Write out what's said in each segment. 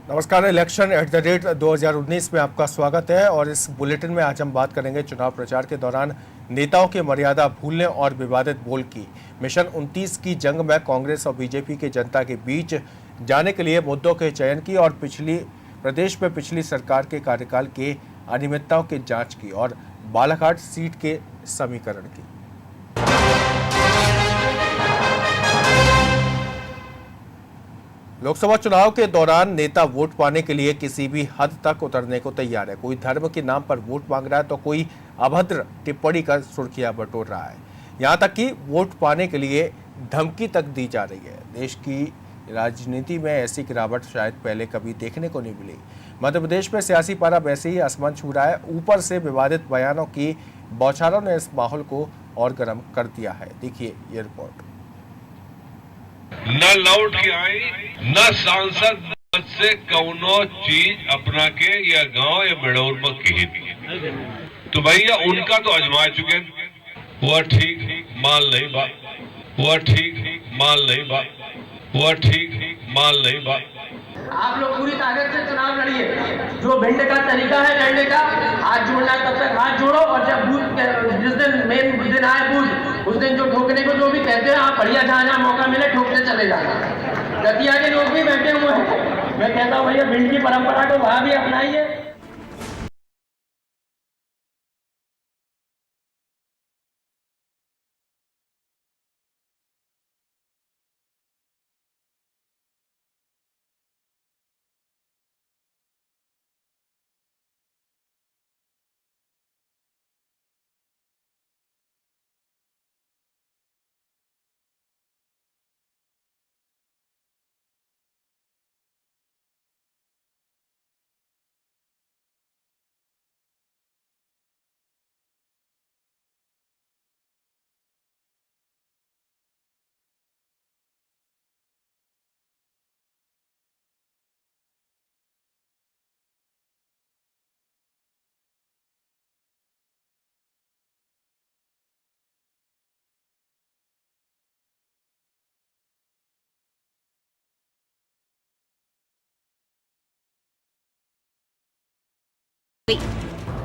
नमस्कार। इलेक्शन @2019 में आपका स्वागत है और इस बुलेटिन में आज हम बात करेंगे चुनाव प्रचार के दौरान नेताओं की मर्यादा भूलने और विवादित बोल की। मिशन 29 की जंग में कांग्रेस और बीजेपी के जनता के बीच जाने के लिए मुद्दों के चयन की और प्रदेश में पिछली सरकार के कार्यकाल के अनियमितताओं की जांच की और बालाघाट सीट के समीकरण की। लोकसभा चुनाव के दौरान नेता वोट पाने के लिए किसी भी हद तक उतरने को तैयार है। कोई धर्म के नाम पर वोट मांग रहा है तो कोई अभद्र टिप्पणी कर सुर्खियां बटोर रहा है। यहां तक कि वोट पाने के लिए धमकी तक दी जा रही है। देश की राजनीति में ऐसी गिरावट शायद पहले कभी देखने को नहीं मिली। मध्य प्रदेश में सियासी पारा वैसे ही आसमान छू रहा है। ऊपर से विवादित बयानों की बौछारों ने इस माहौल को और गर्म कर दिया है। देखिए ये रिपोर्ट। न लौट के आई न सांसद से कौनो चीज अपना के या गांव या बेड़ौर में कही दी तो भैया उनका तो आजमा चुके हुआ ठीक माल नहीं बा, हुआ ठीक माल नहीं बा, हुआ ठीक माल नहीं बा। आप लोग पूरी ताकत से चुनाव लड़िए। जो भिंड का तरीका है लड़ने का, हाथ जोड़ना है तब तक हाथ जोड़ो और जब बूथ जिस दिन मेन दिन आए बूथ उस दिन जो ठोकने को जो भी कहते हैं आप बढ़िया जहाँ मौका मिले ठोकते चले जाना। दतिया के लोग भी बैठे हुए हैं। मैं कहता हूँ भैया भिंड की परंपरा को वहाँ भी अपनाइए।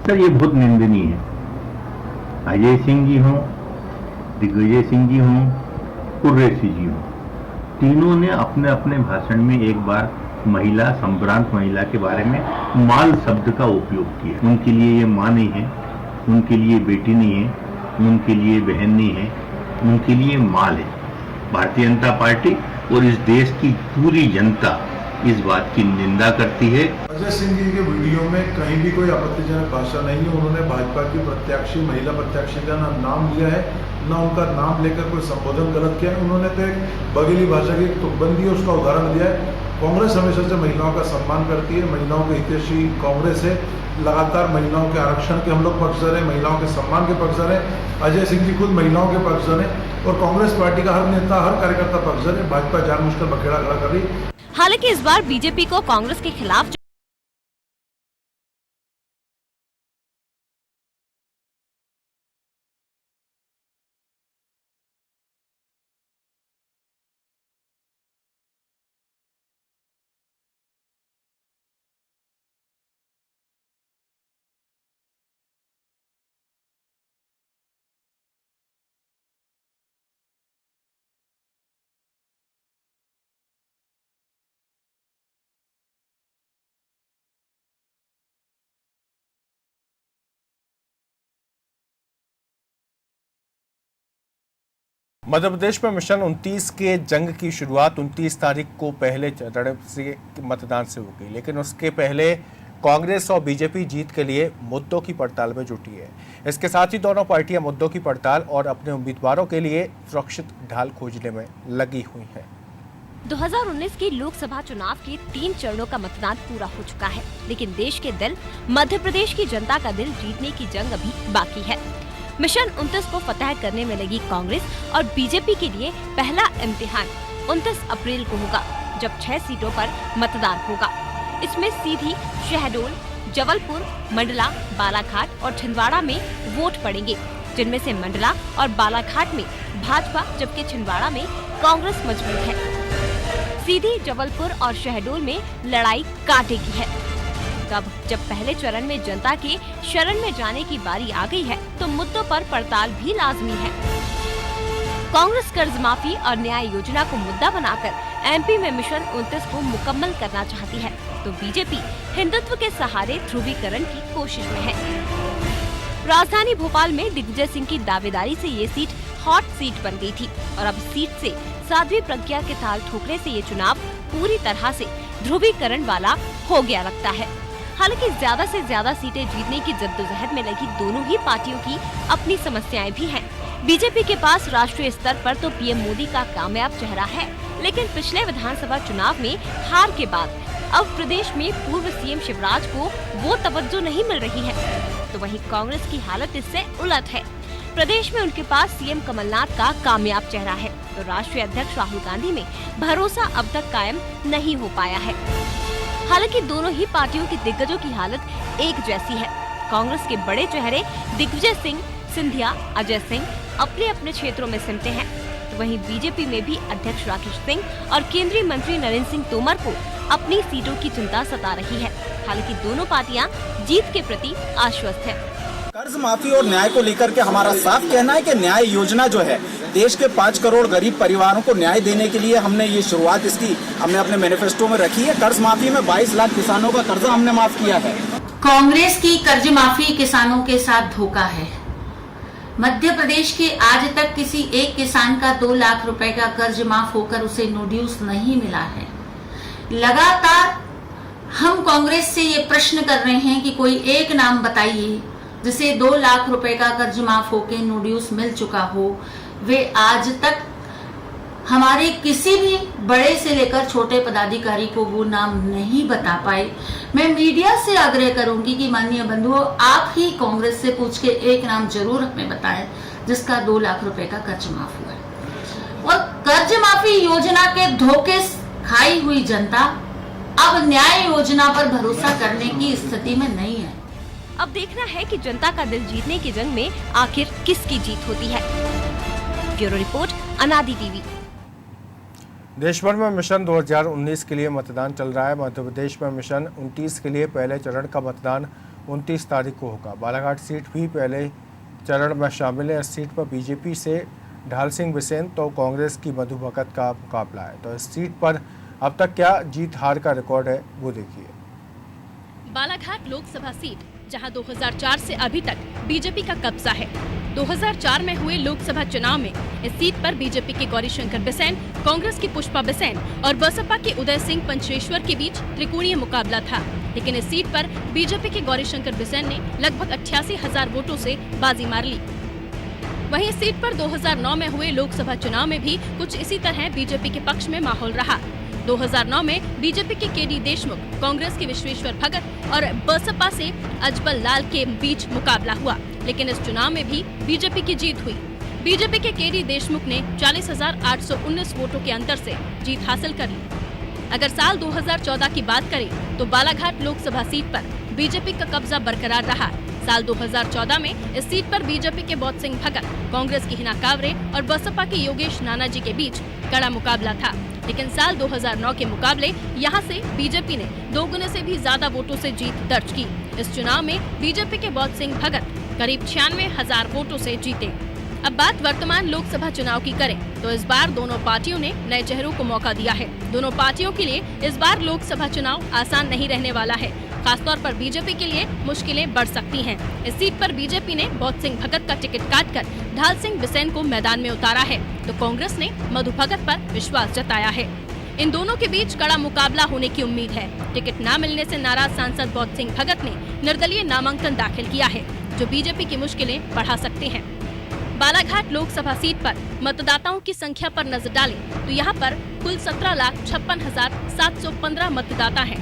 सर ये बहुत निंदनीय है। अजय सिंह जी हों, दिग्विजय सिंह जी हों, कुर्रेशी जी हों, तीनों ने अपने अपने भाषण में एक बार महिला, संभ्रांत महिला के बारे में माल शब्द का उपयोग किया। उनके लिए ये माँ नहीं है, उनके लिए बेटी नहीं है, उनके लिए बहन नहीं है, उनके लिए माल है। भारतीय जनता पार्टी और इस देश की पूरी जनता इस बात की निंदा करती है। अजय सिंह जी के वीडियो में कहीं भी कोई आपत्तिजनक भाषा नहीं है। उन्होंने भाजपा की प्रत्याशी, महिला प्रत्याशी का नाम लिया है, न उनका नाम लेकर कोई संबोधन गलत किया है। उन्होंने तो एक बघेली भाषा की तुकबंदी है उसका उदाहरण दिया है। कांग्रेस हमेशा से महिलाओं का सम्मान करती है, महिलाओं के हितैषी कांग्रेस है। लगातार महिलाओं के आरक्षण के हम लोग पक्षधर हैं, महिलाओं के सम्मान के पक्षधर हैं। अजय सिंह जी खुद महिलाओं के पक्षधर हैं और कांग्रेस पार्टी का हर नेता, हर कार्यकर्ता पक्षधर है। भाजपा जानबूझकर बखेड़ा खड़ा कर रही। हालांकि इस बार बीजेपी को कांग्रेस के खिलाफ मध्य प्रदेश में मिशन 29 के जंग की शुरुआत 29 तारीख को पहले चरण से मतदान से होगी, लेकिन उसके पहले कांग्रेस और बीजेपी जीत के लिए मुद्दों की पड़ताल में जुटी है। इसके साथ ही दोनों पार्टियां मुद्दों की पड़ताल और अपने उम्मीदवारों के लिए सुरक्षित ढाल खोजने में लगी हुई हैं। 2019 के लोकसभा चुनाव के 3 चरणों का मतदान पूरा हो चुका है, लेकिन देश के दिल, मध्य प्रदेश की जनता का दिल जीतने की जंग अभी बाकी है। मिशन 29 को फतह करने में लगी कांग्रेस और बीजेपी के लिए पहला इम्तिहान 29 अप्रैल को होगा, जब 6 सीटों पर मतदान होगा। इसमें सीधी, शहडोल, जबलपुर, मंडला, बालाघाट और छिंदवाड़ा में वोट पड़ेंगे, जिनमें से मंडला और बालाघाट में भाजपा जबकि छिंदवाड़ा में कांग्रेस मजबूत है। सीधी जबलपुर और शहडोल में लड़ाई कांटे की है। तब जब पहले चरण में जनता के शरण में जाने की बारी आ गई है तो मुद्दों पर पड़ताल भी लाजमी है। कांग्रेस कर्ज माफी और न्याय योजना को मुद्दा बनाकर एमपी में मिशन 29 को मुकम्मल करना चाहती है, तो बीजेपी हिंदुत्व के सहारे ध्रुवीकरण की कोशिश में है। राजधानी भोपाल में दिग्विजय सिंह की दावेदारी से ये सीट हॉट सीट बन गई थी और अब सीट से साध्वी प्रज्ञा के ताल ठोकने से ये चुनाव पूरी तरह से ध्रुवीकरण वाला हो गया लगता है। हालांकि ज्यादा से ज्यादा सीटें जीतने की जद्दोजहद में लगी दोनों ही पार्टियों की अपनी समस्याएं भी हैं। बीजेपी के पास राष्ट्रीय स्तर पर तो पीएम मोदी का कामयाब चेहरा है, लेकिन पिछले विधानसभा चुनाव में हार के बाद अब प्रदेश में पूर्व सीएम शिवराज को वो तवज्जो नहीं मिल रही है। तो वहीं कांग्रेस की हालत इससे उलट है। प्रदेश में उनके पास सीएम कमलनाथ का कामयाब चेहरा है, तो राष्ट्रीय अध्यक्ष राहुल गांधी में भरोसा अब तक कायम नहीं हो पाया है। हालांकि दोनों ही पार्टियों के दिग्गजों की हालत एक जैसी है। कांग्रेस के बड़े चेहरे दिग्विजय सिंह, सिंधिया, अजय सिंह अपने अपने क्षेत्रों में सिमटे हैं, तो वहीं बीजेपी में भी अध्यक्ष राकेश सिंह और केंद्रीय मंत्री नरेंद्र सिंह तोमर को अपनी सीटों की चिंता सता रही है। हालांकि दोनों पार्टियां जीत के प्रति आश्वस्त है। कर्ज माफी और न्याय को लेकर के हमारा साफ कहना है कि न्याय योजना जो है देश के 5 करोड़ गरीब परिवारों को न्याय देने के लिए हमने ये शुरुआत इसकी हमने अपने मैनिफेस्टो में रखी है। कर्ज माफी में 22 लाख किसानों का कर्जा हमने माफ किया है। कांग्रेस की कर्ज माफी किसानों के साथ धोखा है। मध्य प्रदेश के आज तक किसी एक किसान का 2 लाख रुपए का कर्ज माफ होकर उसे नो ड्यूज नहीं मिला है। लगातार हम कांग्रेस से ये प्रश्न कर रहे हैं कि कोई एक नाम बताइए जिसे 2 लाख रुपए का कर्ज माफ होकर नो ड्यूज मिल चुका हो। वे आज तक हमारे किसी भी बड़े से लेकर छोटे पदाधिकारी को वो नाम नहीं बता पाए। मैं मीडिया से आग्रह करूंगी कि माननीय बंधुओं, आप ही कांग्रेस से पूछ के एक नाम जरूर हमें बताएं जिसका 2 लाख रुपए का कर्ज माफ हुआ है। और कर्ज माफी योजना के धोखे खाई हुई जनता अब न्याय योजना पर भरोसा करने की स्थिति में नहीं है। अब देखना है कि जनता का दिल जीतने की जंग में आखिर किसकी जीत होती है। ब्यूरो रिपोर्ट, अनादि टीवी। देश भर में मिशन 2019 के लिए मतदान चल रहा है। मध्य प्रदेश में मिशन 29 के लिए पहले चरण का मतदान 29 तारीख को होगा। बालाघाट सीट भी पहले चरण में शामिल है। इस सीट पर बीजेपी से ढाल सिंह बिसेन तो कांग्रेस की मधु भगत का मुकाबला है। तो इस सीट पर अब तक क्या जीत हार का रिकॉर्ड है, वो देखिए। बालाघाट लोकसभा सीट, जहां 2004 से अभी तक बीजेपी का कब्जा है। 2004 में हुए लोकसभा चुनाव में इस सीट पर बीजेपी के गौरीशंकर बिसेन, कांग्रेस की पुष्पा बिसेन और बसपा के उदय सिंह पंचेश्वर के बीच त्रिकोणीय मुकाबला था। लेकिन इस सीट पर बीजेपी के गौरीशंकर बिसेन ने लगभग 88,000 वोटों से बाजी मार ली। वहीं इस सीट पर 2009 में हुए लोकसभा चुनाव में भी कुछ इसी तरह बीजेपी के पक्ष में माहौल रहा। 2009 में बीजेपी के केडी देशमुख, कांग्रेस के विश्वेश्वर भगत और बसपा से अजबल लाल के बीच मुकाबला हुआ, लेकिन इस चुनाव में भी बीजेपी की जीत हुई। बीजेपी के केडी देशमुख ने 40,819 वोटों के अंतर से जीत हासिल कर ली। अगर साल 2014 की बात करें तो बालाघाट लोकसभा सीट पर बीजेपी का कब्जा बरकरार रहा। साल 2014 में इस सीट पर बीजेपी के बौद्ध सिंह भगत, कांग्रेस की हिना कावरे और बसपा के योगेश नानाजी के बीच कड़ा मुकाबला था। लेकिन साल 2009 के मुकाबले यहां से बीजेपी ने 2 गुने से भी ज्यादा वोटों से जीत दर्ज की। इस चुनाव में बीजेपी के बौद्ध सिंह भगत करीब 96,000 वोटों से जीते। अब बात वर्तमान लोकसभा चुनाव की करें तो इस बार दोनों पार्टियों ने नए चेहरों को मौका दिया है। दोनों पार्टियों के लिए इस बार लोकसभा चुनाव आसान नहीं रहने वाला है। खासतौर पर बीजेपी के लिए मुश्किलें बढ़ सकती हैं। इस सीट पर बीजेपी ने बौद्ध सिंह भगत का टिकट काटकर ढाल सिंह बिसेन को मैदान में उतारा है, तो कांग्रेस ने मधु भगत पर विश्वास जताया है। इन दोनों के बीच कड़ा मुकाबला होने की उम्मीद है। टिकट न मिलने से नाराज सांसद बौद्ध सिंह भगत ने निर्दलीय नामांकन दाखिल किया है, जो बीजेपी की मुश्किलें बढ़ा सकते हैं। बालाघाट लोकसभा सीट पर मतदाताओं की संख्या पर नजर डालें तो यहाँ पर कुल 17,56,715 मतदाता हैं,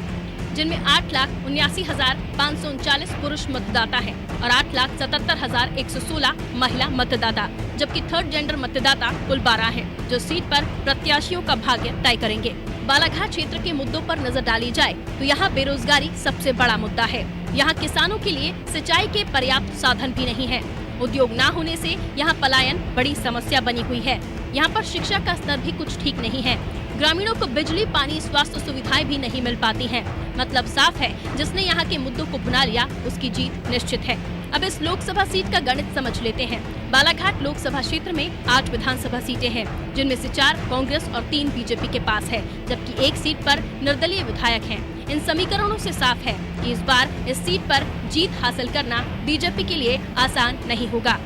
जिनमें 8,79,539 पुरुष मतदाता हैं और 8,77,116 महिला मतदाता, जबकि थर्ड जेंडर मतदाता कुल 12 हैं, जो सीट पर प्रत्याशियों का भाग्य तय करेंगे। बालाघाट क्षेत्र के मुद्दों पर नजर डाली जाए तो यहाँ बेरोजगारी सबसे बड़ा मुद्दा है। यहाँ किसानों के लिए सिंचाई के पर्याप्त साधन भी नहीं है। उद्योग न होने से यहाँ पलायन बड़ी समस्या बनी हुई है। यहाँ पर शिक्षा का स्तर भी कुछ ठीक नहीं है। ग्रामीणों को बिजली, पानी, स्वास्थ्य सुविधाएं भी नहीं मिल पाती हैं। मतलब साफ है, जिसने यहाँ के मुद्दों को अपना लिया उसकी जीत निश्चित है। अब इस लोकसभा सीट का गणित समझ लेते हैं। बालाघाट लोकसभा क्षेत्र में 8 विधानसभा सीटें हैं, जिनमें से 4 कांग्रेस और 3 बीजेपी के पास है, जबकि 1 सीट पर निर्दलीय विधायक हैं। इन समीकरणों से साफ है कि इस बार इस सीट पर जीत हासिल करना बीजेपी के लिए आसान नहीं होगा।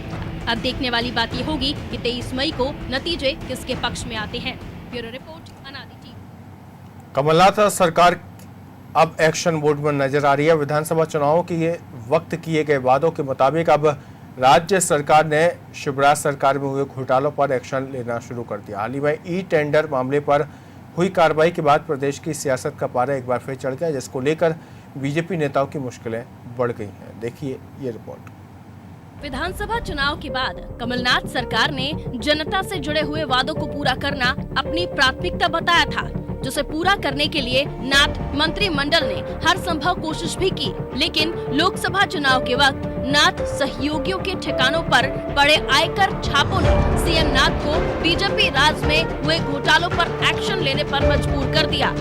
अब देखने वाली बात ये होगी कि 23 मई को नतीजे किसके पक्ष में आते हैं। ब्यूरो रिपोर्ट, अनादि टीवी। कमलनाथ सरकार अब एक्शन मोड में नजर आ रही है। विधानसभा चुनावों के वक्त किए गए वादों के मुताबिक अब राज्य सरकार ने शिवराज सरकार में हुए घोटालों पर एक्शन लेना शुरू कर दिया। हाल ही में ई टेंडर मामले पर हुई कार्रवाई के बाद प्रदेश की सियासत का पारा एक बार फिर चढ़ गया, जिसको लेकर बीजेपी नेताओं की मुश्किलें बढ़ गई हैं। देखिए ये रिपोर्ट। विधानसभा चुनाव के बाद कमलनाथ सरकार ने जनता से जुड़े हुए वादों को पूरा करना अपनी प्राथमिकता बताया था, जिसे पूरा करने के लिए नाथ मंत्रिमंडल ने हर संभव कोशिश भी की। लेकिन लोकसभा चुनाव के वक्त नाथ सहयोगियों के ठिकानों पर पड़े आयकर छापों ने सीएम नाथ को बीजेपी राज में हुए घोटालों पर एक्शन लेने पर मजबूर कर दिया।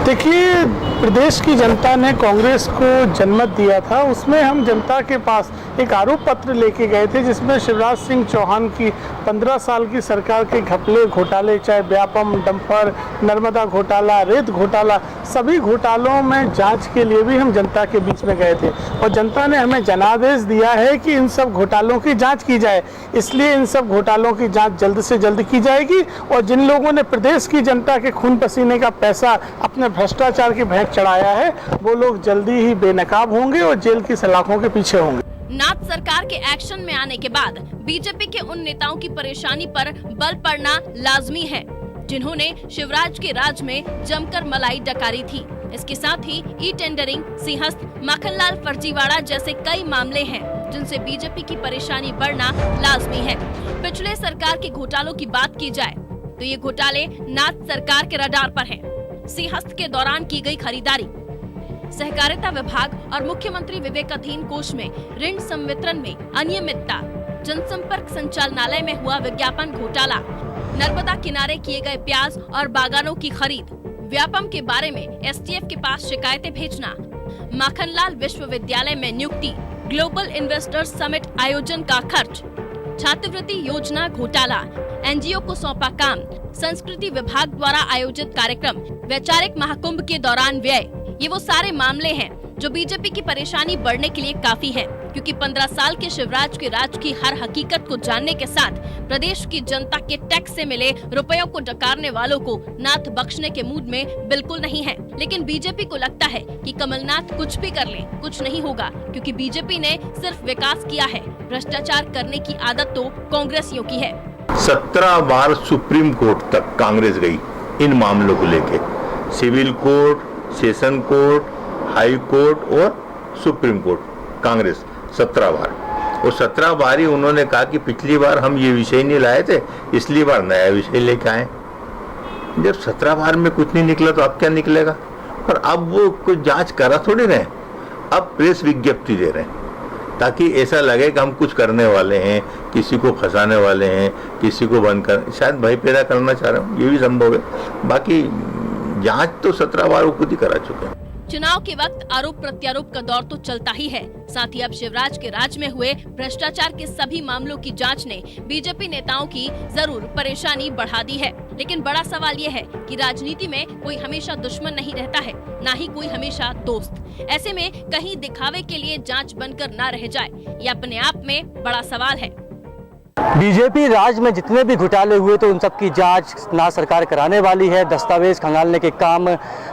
देखिए, प्रदेश की जनता ने कांग्रेस को जनमत दिया था। उसमें हम जनता के पास एक आरोप पत्र लेके गए थे, जिसमें शिवराज सिंह चौहान की 15 साल की सरकार के घपले घोटाले, चाहे व्यापम, डंपर, नर्मदा घोटाला, रेत घोटाला, सभी घोटालों में जांच के लिए भी हम जनता के बीच में गए थे और जनता ने हमें जनादेश दिया है कि इन सब घोटालों की जांच की जाए। इसलिए इन सब घोटालों की जांच जल्द से जल्द की जाएगी और जिन लोगों ने प्रदेश की जनता के खून पसीने का पैसा अपने भ्रष्टाचार की भेंट चढ़ाया है, वो लोग जल्दी ही बेनकाब होंगे और जेल की सलाखों के पीछे होंगे। नाथ सरकार के एक्शन में आने के बाद बीजेपी के उन नेताओं की परेशानी पर बल पड़ना लाजमी है, जिन्होंने शिवराज के राज में जमकर मलाई डकारी थी। इसके साथ ही ई टेंडरिंग, सिंहस्थ, माखनलाल फर्जीवाड़ा जैसे कई मामले हैं, जिनसे बीजेपी की परेशानी बढ़ना लाजमी है। पिछले सरकार के घोटालों की बात की जाए तो ये घोटाले नाथ सरकार के रडार पर हैं। सिंहस्थ के दौरान की गई खरीदारी, सहकारिता विभाग और मुख्यमंत्री विवेकाधीन कोष में ऋण संवितरण में अनियमितता, जनसंपर्क संचालनालय में हुआ विज्ञापन घोटाला, नर्मदा किनारे किए गए प्याज और बागानों की खरीद, व्यापम के बारे में एसटीएफ के पास शिकायतें भेजना, माखनलाल विश्वविद्यालय में नियुक्ति, ग्लोबल इन्वेस्टर्स समिट आयोजन का खर्च, छात्रवृत्ति योजना घोटाला, एनजीओ को सौंपा काम, संस्कृति विभाग द्वारा आयोजित कार्यक्रम, वैचारिक महाकुंभ के दौरान व्यय, ये वो सारे मामले हैं जो बीजेपी की परेशानी बढ़ने के लिए काफी है, क्योंकि 15 साल के शिवराज के राज की हर हकीकत को जानने के साथ प्रदेश की जनता के टैक्स से मिले रुपयों को डकारने वालों को नाथ बख्शने के मूड में बिल्कुल नहीं है। लेकिन बीजेपी को लगता है कि कमलनाथ कुछ भी कर ले, कुछ नहीं होगा, क्योंकि बीजेपी ने सिर्फ विकास किया है, भ्रष्टाचार करने की आदत तो कांग्रेसियों की है। 17 बार सुप्रीम कोर्ट तक कांग्रेस गई इन मामलों को लेके, civil court, session court, high court और सुप्रीम कोर्ट, कांग्रेस 17 बार। और 17 बार ही उन्होंने कहा कि पिछली बार हम ये विषय नहीं लाए थे, इसलिए बार नया विषय लेके आए। जब 17 बार में कुछ नहीं निकला तो अब क्या निकलेगा? पर अब वो कुछ जांच करा थोड़ी रहे, अब प्रेस विज्ञप्ति दे रहे हैं ताकि ऐसा लगे कि हम कुछ करने वाले हैं, किसी को फंसाने वाले हैं, किसी को बंद कर, शायद भय पैदा करना चाह रहे हो, ये भी संभव है। बाकी जांच तो 17 बार वो खुद ही करा चुके हैं। चुनाव के वक्त आरोप प्रत्यारोप का दौर तो चलता ही है, साथ ही अब शिवराज के राज में हुए भ्रष्टाचार के सभी मामलों की जांच ने बीजेपी नेताओं की जरूर परेशानी बढ़ा दी है। लेकिन बड़ा सवाल ये है कि राजनीति में कोई हमेशा दुश्मन नहीं रहता है, ना ही कोई हमेशा दोस्त। ऐसे में कहीं दिखावे के लिए जांच बनकर ना रह जाए, ये अपने आप में बड़ा सवाल है। बीजेपी राज में जितने भी घोटाले हुए तो उन सब की जांच नाथ सरकार कराने वाली है। दस्तावेज खंगालने के काम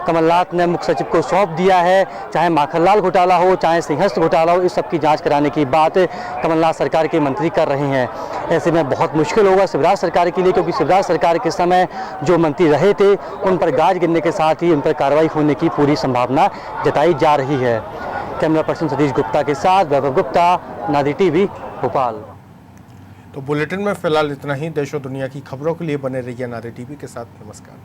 कमलनाथ ने मुख्य सचिव को सौंप दिया है। चाहे माखनलाल घोटाला हो, चाहे सिंहस्थ घोटाला हो, इस सब की जांच कराने की बात कमलनाथ सरकार के मंत्री कर रहे हैं। ऐसे में बहुत मुश्किल होगा शिवराज सरकार के लिए, क्योंकि शिवराज सरकार के समय जो मंत्री रहे थे उन पर गाज गिरने के साथ ही उन पर कार्रवाई होने की पूरी संभावना जताई जा रही है। कैमरा पर्सन सतीश गुप्ता के साथ वैभव गुप्ता, अनादि टीवी, भोपाल। तो बुलेटिन में फिलहाल इतना ही। देश और दुनिया की खबरों के लिए बने रहिए अनादि टीवी के साथ। नमस्कार।